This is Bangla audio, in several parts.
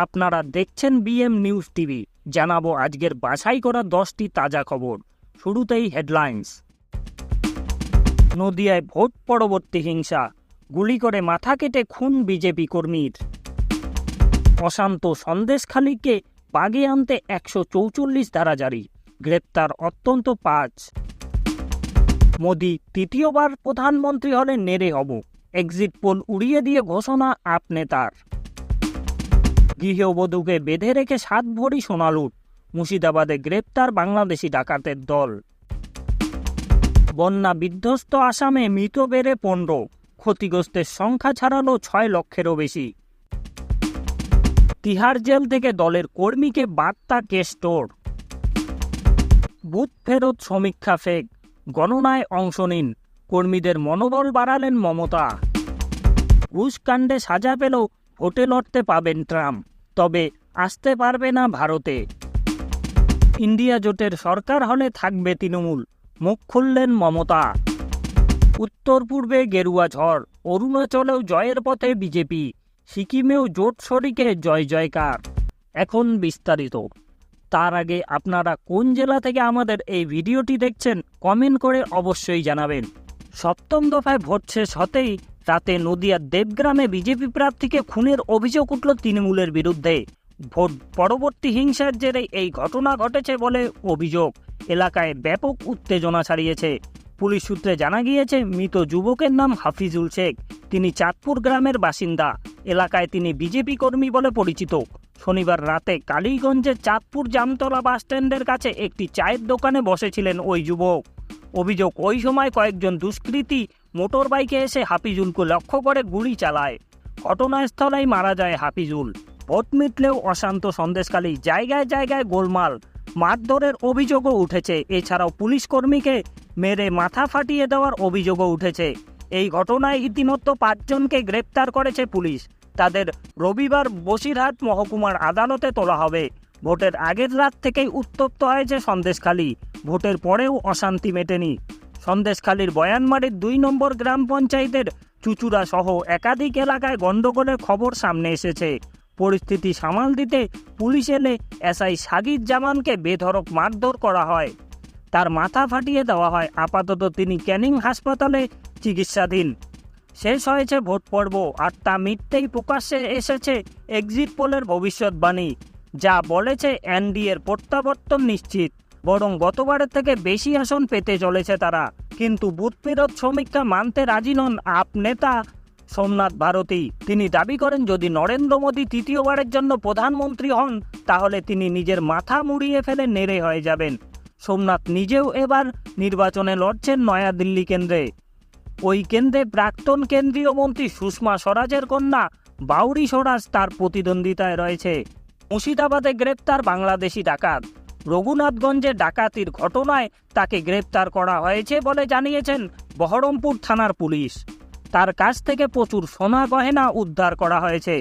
আপনারা দেখছেন বিএম নিউজ টিভি। জানাবো আজকের বাছাই করা 10টি তাজা খবর। শুরুতেই হেডলাইন্স। নদিয়ায় ভোট পরবর্তী হিংসা, গুলি করে মাথা কেটে খুন বিজেপি কর্মীর। অশান্ত সন্দেশখালীকে বাগে আনতে 144 ধারা জারি, গ্রেপ্তার অত্যন্ত 5। মোদি তৃতীয়বার প্রধানমন্ত্রী হলে নেড়ে হব, এক্সিট পোল উড়িয়ে দিয়ে ঘোষণা আপ নেতার। গৃহবধূকে বেঁধে রেখে 7 ভরি সোনা লুট, মুর্শিদাবাদে গ্রেপ্তার বাংলাদেশি ডাকাতের দল। বন্যা বিধ্বস্ত আসামে মৃত বেড়ে 15, ক্ষতিগ্রস্তের সংখ্যা ছাড়ালো 6 লক্ষেরও বেশি। তিহার জেল থেকে দলের কর্মীকে বার্তা কেস টোর। বুথ ফেরত সমীক্ষা ফেক, গণনায় অংশ নিন, কর্মীদের মনোবল বাড়ালেন মমতা। ঘুষ কাণ্ডে সাজা পেলেও ভোটে লড়তে পাবেন ট্রাম্প, তবে আসতে পারবে না ভারতে। ইন্ডিয়া জোটের সরকার হলে থাকবে তৃণমূল, মুখ খুললেন মমতা। উত্তর পূর্বে গেরুয়া ঝড়, অরুণাচলেও জয়ের পথে বিজেপি, সিকিমেও জোট শরিকে জয় জয়কার। এখন বিস্তারিত। তার আগে আপনারা কোন জেলা থেকে আমাদের এই ভিডিওটি দেখছেন কমেন্ট করে অবশ্যই জানাবেন। সপ্তম দফায় ভোট শেষ হতেই রাতে নদিয়ার দেবগ্রামে বিজেপি প্রার্থীকে খুনের অভিযোগ উঠল তৃণমূলের বিরুদ্ধে। ভোট পরবর্তী হিংসার জেরে এই ঘটনা ঘটেছে বলে অভিযোগ। এলাকায় ব্যাপক উত্তেজনা ছড়িয়েছে। পুলিশ সূত্রে জানা গিয়েছে, মৃত যুবকের নাম হাফিজুল শেখ। তিনি চাঁদপুর গ্রামের বাসিন্দা। এলাকায় তিনি বিজেপি কর্মী বলে পরিচিত। শনিবার রাতে কালীগঞ্জের চাঁদপুর জামতলা বাসস্ট্যান্ডের কাছে একটি চায়ের দোকানে বসেছিলেন ওই যুবক। অভিযোগ, ওই সময় কয়েকজন দুষ্কৃতী মোটর বাইকে এসে হাফিজুলকে লক্ষ্য করে গুলি চালায়। ঘটনাস্থলেই মারা যায় হাফিজুল। ভোট মিটলেও অশান্ত সন্দেশখালী, জায়গায় জায়গায় গোলমাল, মারধরের অভিযোগও উঠেছে। এছাড়াও পুলিশ কর্মীকে মেরে মাথা ফাটিয়ে দেওয়ার অভিযোগও উঠেছে। এই ঘটনায় ইতিমধ্যে 5 জনকে গ্রেপ্তার করেছে পুলিশ। তাদের রবিবার বসিরহাট মহকুমার আদালতে তোলা হবে। ভোটের আগের রাত থেকেই উত্তপ্ত হয়েছে সন্দেশখালী। ভোটের পরেও অশান্তি মেটেনি। সন্দেশখালীর বয়ানমারির 2 নম্বর গ্রাম পঞ্চায়েতের চুচুড়া সহ একাধিক এলাকায় গন্ডগোলের খবর সামনে এসেছে। পরিস্থিতি সামাল দিতে পুলিশ এলে এসআই সাগির জামানকে বেধড়ক মারধর করা হয়। তার মাথা ফাটিয়ে দেওয়া হয়। আপাতত তিনি ক্যানিং হাসপাতালে চিকিৎসাধীন। শেষ হয়েছে ভোট পর্ব, আর তা মিটতেই প্রকাশ্যে এসেছে এক্সিট পোলের ভবিষ্যৎবাণী। যা বলেছে এনডিএর প্রত্যাবর্তন নিশ্চিত, বরং গতবারের থেকে বেশি আসন পেতে চলেছে তারা। কিন্তু বুথ ফেরত সমীক্ষা মানতে রাজি নন আপ নেতা সোমনাথ ভারতী। তিনি দাবি করেন, যদি নরেন্দ্র মোদী তৃতীয়বারের জন্য প্রধানমন্ত্রী হন তাহলে তিনি নিজের মাথা মুড়িয়ে ফেলে নেড়ে হয়ে যাবেন। সোমনাথ নিজেও এবার নির্বাচনে লড়ছেন নয়াদিল্লি কেন্দ্রে। ওই কেন্দ্রে প্রাক্তন কেন্দ্রীয় মন্ত্রী সুষমা স্বরাজের কন্যা বাউরি স্বরাজ তার প্রতিদ্বন্দ্বিতায় রয়েছে। মুর্শিদাবাদে গ্রেপ্তার বাংলাদেশি ডাকাত। রঘুনাথগঞ্জে ডাকাতির ঘটনায় তাকে গ্রেপ্তার করা হয়েছে বলে জানিয়েছেন বহরমপুর থানার পুলিশ। তার কাছ থেকে প্রচুর সোনা গয়না উদ্ধার করা হয়েছে।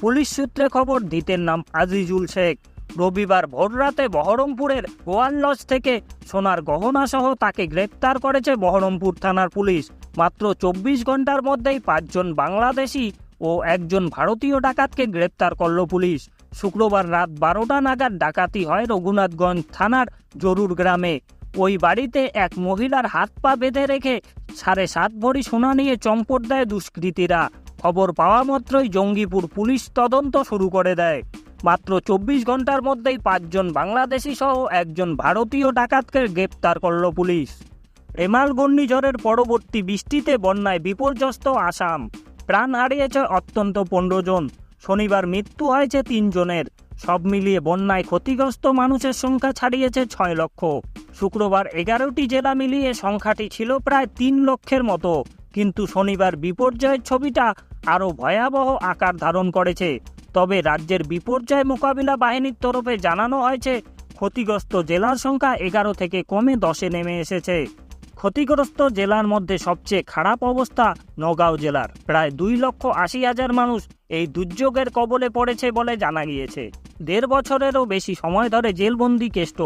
পুলিশ সূত্রে খবর, ধৃতের নাম আজিজুল শেখ। রবিবার ভোররাতে বহরমপুরের গোয়াল লজ থেকে সোনার গহনা সহ তাকে গ্রেপ্তার করেছে বহরমপুর থানার পুলিশ। মাত্র 24 ঘন্টার মধ্যেই 5 জন বাংলাদেশি ও 1 জন ভারতীয় ডাকাতকে গ্রেপ্তার করল পুলিশ। শুক্রবার রাত 12টা নাগাদ ডাকাতি হয় রঘুনাথগঞ্জ থানার জরুর গ্রামে। ওই বাড়িতে এক মহিলার হাত পা বেঁধে রেখে 7.5 ভরি সোনা নিয়ে চম্পট দেয় দুষ্কৃতীরা। খবর পাওয়া মাত্রই জঙ্গিপুর পুলিশ তদন্ত শুরু করে দেয়। মাত্র 24 ঘন্টার মধ্যেই 5 জন বাংলাদেশি সহ 1 জন ভারতীয় ডাকাতকে গ্রেপ্তার করল পুলিশ। রেমাল ঘূর্ণিঝড়ের পরবর্তী বৃষ্টিতে বন্যায় বিপর্যস্ত আসাম। প্রাণ হারিয়েছে অত্যন্ত 15 জন। শনিবার মৃত্যু হয়েছে 3 জনের। সব মিলিয়ে বন্যায় ক্ষতিগ্রস্ত মানুষের সংখ্যা ছাড়িয়েছে 6 লক্ষ। শুক্রবার 11টি জেলা মিলিয়ে সংখ্যাটি ছিল প্রায় 3 লক্ষের মতো। কিন্তু শনিবার বিপর্যয়ের ছবিটা আরও ভয়াবহ আকার ধারণ করেছে। তবে রাজ্যের বিপর্যয় মোকাবিলা বাহিনীর তরফে জানানো হয়েছে, ক্ষতিগ্রস্ত জেলার সংখ্যা 11 থেকে কমে 10-এ নেমে এসেছে। ক্ষতিগ্রস্ত জেলার মধ্যে সবচেয়ে খারাপ অবস্থা নগাঁও জেলার। প্রায় 2,80,000 মানুষ এই দুর্যোগের কবলে পড়েছে বলে জানা গিয়েছে। 1.5 বছরেরও বেশি সময় ধরে জেলবন্দি কেষ্ট।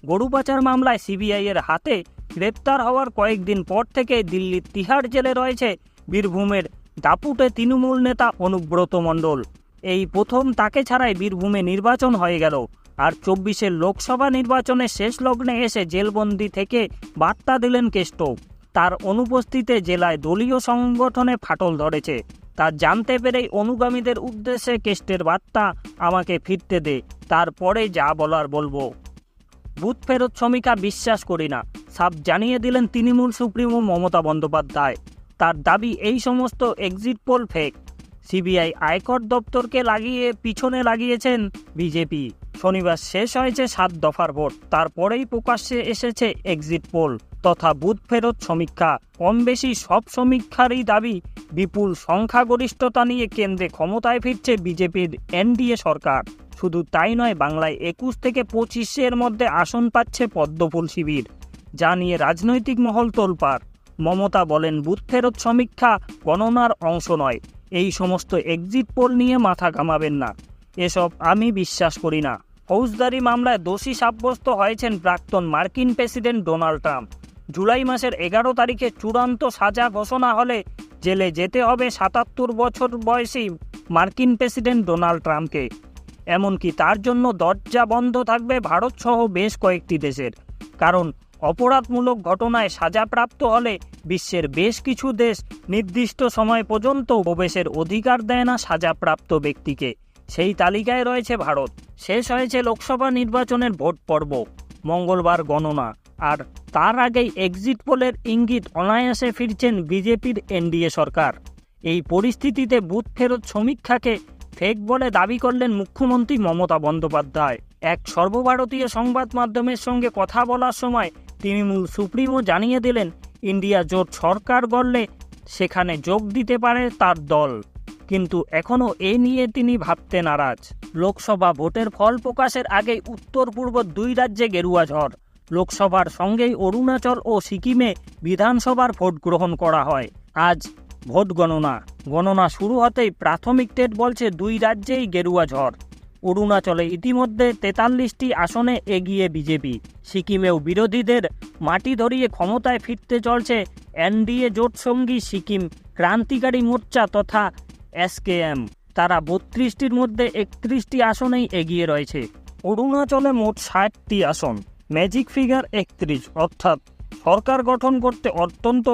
গরু পাচার মামলায় সিবিআই এর হাতে গ্রেপ্তার হওয়ার কয়েকদিন পর থেকে দিল্লির তিহার জেলে রয়েছে বীরভূমের দাপুটে তৃণমূল নেতা অনুব্রত মণ্ডল। এই প্রথম তাকে ছাড়াই বীরভূমে নির্বাচন হয়ে গেল। আর 24-এর লোকসভা নির্বাচনের শেষ লগ্নে এসে জেলবন্দি থেকে বার্তা দিলেন কেষ্ট। তার অনুপস্থিতিতে জেলায় দলীয় সংগঠনে ফাটল ধরেছে। তা জানতে পেরেই অনুগামীদের উদ্দেশ্যে কেষ্টের বার্তা, আমাকে ফিরতে দে, তারপরে যা বলার বলবো। বুথ ফেরত সমীক্ষা বিশ্বাস করি না, সাফ জানিয়ে দিলেন তৃণমূল সুপ্রিমো মমতা বন্দ্যোপাধ্যায়। তার দাবি এই সমস্ত এক্সিট পোল ফেক। সিবিআই আয়কর দপ্তরকে পিছনে লাগিয়েছেন বিজেপি। শনিবার শেষ হয়েছে 7 দফার ভোট, তারপরেই প্রকাশ্যে এসেছে এক্সিট পোল তথা বুথ ফেরত সমীক্ষা। কম বেশি সব সমীক্ষারই দাবি, বিপুল সংখ্যাগরিষ্ঠতা নিয়ে কেন্দ্রে ক্ষমতায় ফিরছে বিজেপির এনডিএ সরকার। শুধু তাই নয়, বাংলায় 21 থেকে 25-এর মধ্যে আসন পাচ্ছে পদ্মফুল শিবির, যা নিয়ে রাজনৈতিক মহল তোলপাড়। মমতা বলেন, বুথ ফেরত সমীক্ষা গণনার অংশ নয়। এই সমস্ত এক্সিট পোল নিয়ে মাথা ঘামাবেন না, এসব আমি বিশ্বাস করি না। ফৌজদারি মামলায় দোষী সাব্যস্ত হয়েছেন প্রাক্তন মার্কিন প্রেসিডেন্ট ডোনাল্ড ট্রাম্প। জুলাই মাসের 11 তারিখে চূড়ান্ত সাজা ঘোষণা হলে জেলে যেতে হবে 77 বছর বয়সী মার্কিন প্রেসিডেন্ট ডোনাল্ড ট্রাম্পকে। এমনকি তার জন্য দরজা বন্ধ থাকবে ভারতসহ বেশ কয়েকটি দেশের। কারণ অপরাধমূলক ঘটনায় সাজাপ্রাপ্ত হলে বিশ্বের বেশ কিছু দেশ নির্দিষ্ট সময় পর্যন্ত প্রবেশের অধিকার দেয় না সাজাপ্রাপ্ত ব্যক্তিকে। সেই তালিকায় রয়েছে ভারত। শেষ হয়েছে লোকসভা নির্বাচনের ভোট পর্ব, মঙ্গলবার গণনা। আর তার আগেই এক্সিট পোলের ইঙ্গিত, অনায়াসে ফিরছেন বিজেপির এনডিএ সরকার। এই পরিস্থিতিতে বুথ ফেরত সমীক্ষাকে ফেক বলে দাবি করলেন মুখ্যমন্ত্রী মমতা বন্দ্যোপাধ্যায়। এক সর্বভারতীয় সংবাদ মাধ্যমের সঙ্গে কথা বলার সময় তৃণমূল সুপ্রিমো জানিয়ে দিলেন, ইন্ডিয়া জোট সরকার গড়লে সেখানে যোগ দিতে পারে তার দল। কিন্তু এখনও এ নিয়ে তিনি ভাবতে নারাজ। লোকসভা ভোটের ফল প্রকাশের আগেই উত্তর পূর্ব 2 রাজ্যে গেরুয়া ঝড়। লোকসভার সঙ্গেই অরুণাচল ও সিকিমে বিধানসভার ভোট গ্রহণ করা হয়। আজ ভোট গণনা শুরু হতেই প্রাথমিক টেট বলছে 2 রাজ্যেই গেরুয়া ঝড়। অরুণাচলে ইতিমধ্যে 43টি আসনে এগিয়ে বিজেপি। সিকিমেও বিরোধীদের মাটি ধরিয়ে ক্ষমতায় ফিরতে চলছে এনডিএ জোট সঙ্গী সিকিম ক্রান্তিকারী মোর্চা তথা এসকেএম। তারা 32টির মধ্যে 31টি আসনেই এগিয়ে রয়েছে। অরুণাচলে মোট 60টি আসন, ম্যাজিক ফিগার 31, অর্থাৎ সরকার গঠন করতে অত্যন্ত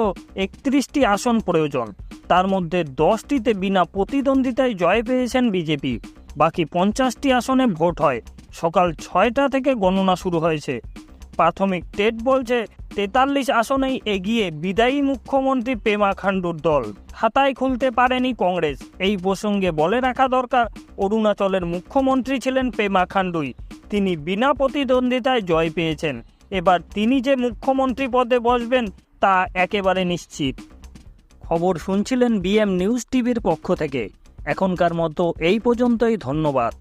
31টি আসন প্রয়োজন। তার মধ্যে 10টিতে বিনা প্রতিদ্বন্দ্বিতায় জয় পেয়েছেন বিজেপি। বাকি 50টি আসনে ভোট হয়। সকাল 6টা থেকে গণনা শুরু হয়েছে। প্রাথমিক টেট বলছে 43 আসনেই এগিয়ে বিদায়ী মুখ্যমন্ত্রী পেমা খান্ডুর দল। খাতায় খুলতে পারেনি কংগ্রেস। এই প্রসঙ্গে বলে রাখা দরকার, অরুণাচলের মুখ্যমন্ত্রী ছিলেন পেমা খান্ডুই। তিনি বিনা প্রতিদ্বন্দ্বিতায় জয় পেয়েছেন। এবার তিনি যে মুখ্যমন্ত্রী পদে বসবেন তা একেবারে নিশ্চিত। খবর শুনছিলেন বিএম নিউজ টিভির পক্ষ থেকে। এখনকার মতো এই পর্যন্তই, ধন্যবাদ।